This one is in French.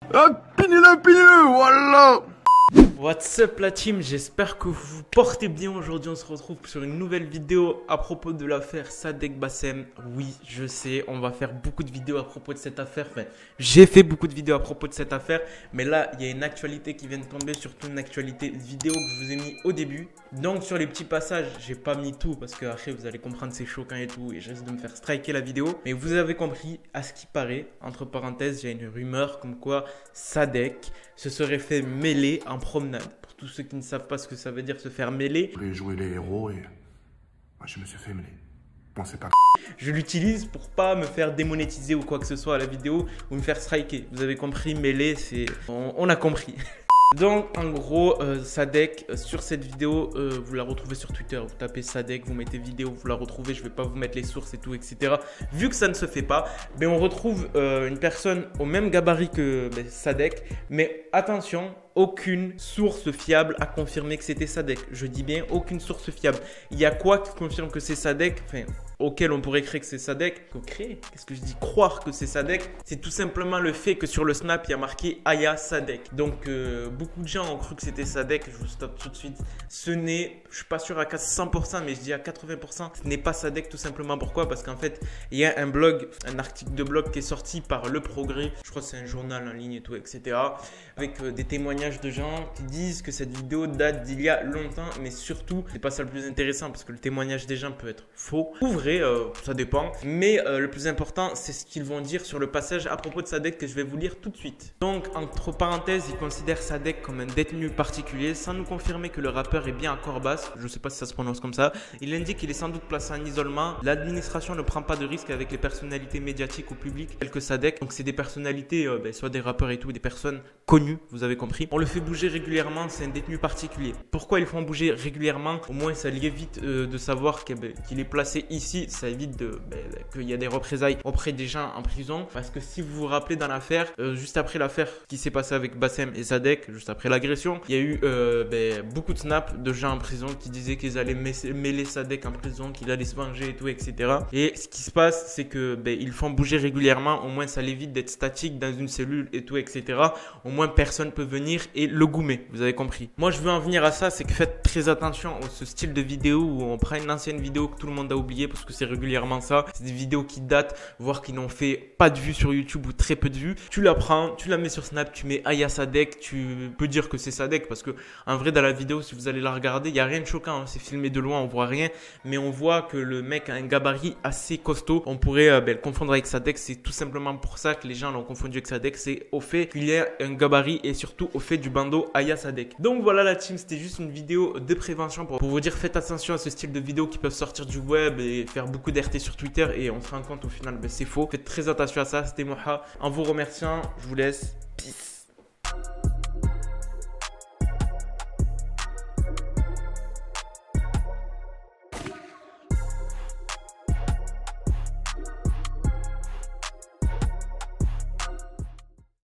Pinez-le, voilà. What's up la team, j'espère que vous vous portez bien. Aujourd'hui on se retrouve sur une nouvelle vidéo à propos de l'affaire Sadek Bassem. Oui, je sais, on va faire beaucoup de vidéos à propos de cette affaire. Enfin, j'ai fait beaucoup de vidéos à propos de cette affaire. Mais là, il y a une actualité qui vient de tomber, surtout une actualité vidéo que je vous ai mis au début. Donc sur les petits passages, j'ai pas mis tout parce que après vous allez comprendre c'est choquant et tout. Et je risque de me faire striker la vidéo. Mais vous avez compris, à ce qui paraît, entre parenthèses, il y a une rumeur comme quoi Sadek se serait fait mêler en promenade. Pour tous ceux qui ne savent pas ce que ça veut dire se faire mêler. Je voulais jouer les héros et moi, je me suis fait mêler. Pensez pas. Je l'utilise pour pas me faire démonétiser ou quoi que ce soit à la vidéo ou me faire striker. Vous avez compris, mêler, c'est... On a compris. Donc en gros Sadek sur cette vidéo vous la retrouvez sur Twitter, vous tapez Sadek, vous mettez vidéo, vous la retrouvez, je vais pas vous mettre les sources et tout etc. Vu que ça ne se fait pas, mais on retrouve une personne au même gabarit que Sadek, mais attention, aucune source fiable a confirmé que c'était Sadek. Je dis bien aucune source fiable. Il y a quoi qui confirme que c'est Sadek, enfin auquel on pourrait créer que c'est Sadek. Qu'est-ce que je dis? Croire que c'est Sadek, c'est tout simplement le fait que sur le snap il y a marqué Aya Sadek. Donc beaucoup de gens ont cru que c'était Sadek. Je vous stoppe tout de suite. Ce n'est, je suis pas sûr à 100%, mais je dis à 80%, ce n'est pas Sadek. Tout simplement pourquoi? Parce qu'en fait il y a un blog, un article de blog qui est sorti par Le Progrès. Je crois que c'est un journal en ligne et tout etc. Avec des témoignages de gens qui disent que cette vidéo date d'il y a longtemps, mais surtout c'est pas ça le plus intéressant parce que le témoignage des gens peut être faux ou vrai, ça dépend, mais le plus important c'est ce qu'ils vont dire sur le passage à propos de Sadek que je vais vous lire tout de suite. Donc entre parenthèses, ils considèrent Sadek comme un détenu particulier sans nous confirmer que le rappeur est bien à Corbas, je sais pas si ça se prononce comme ça. Il indique qu'il est sans doute placé en isolement. L'administration ne prend pas de risque avec les personnalités médiatiques ou publiques telles que Sadek, donc c'est des personnalités, soit des rappeurs et tout, des personnes connues, vous avez compris. On le fait bouger régulièrement, c'est un détenu particulier. Pourquoi ils font bouger régulièrement? Au moins ça évite de savoir qu'il est placé ici, ça évite qu'il y a des représailles auprès des gens en prison. Parce que si vous vous rappelez dans l'affaire, juste après l'affaire qui s'est passée avec Bassem et Sadek, juste après l'agression, il y a eu beaucoup de snaps de gens en prison qui disaient qu'ils allaient mêler Sadek en prison, qu'il allait se venger et tout, etc. Et ce qui se passe, c'est que ils font bouger régulièrement, au moins ça l'évite d'être statique dans une cellule et tout, etc. Au moins personne peut venir et le goumer, vous avez compris. Moi je veux en venir à ça, c'est que faites très attention à ce style de vidéo où on prend une ancienne vidéo que tout le monde a oublié parce que c'est régulièrement ça. C'est des vidéos qui datent, voire qui n'ont fait pas de vues sur YouTube ou très peu de vues. Tu la prends, tu la mets sur Snap, tu mets Aya Sadek, tu peux dire que c'est Sadek parce que en vrai dans la vidéo si vous allez la regarder, il n'y a rien de choquant, hein. C'est filmé de loin, on voit rien, mais on voit que le mec a un gabarit assez costaud. On pourrait le confondre avec Sadek, c'est tout simplement pour ça que les gens l'ont confondu avec Sadek, c'est au fait qu'il y a un gabarit et surtout au fait du bandeau Aya Sadek. Donc voilà la team, c'était juste une vidéo de prévention pour vous dire faites attention à ce style de vidéos qui peuvent sortir du web et faire beaucoup d'RT sur Twitter et on se rend compte au final c'est faux. Faites très attention à ça, c'était Moha. En vous remerciant, je vous laisse. Peace.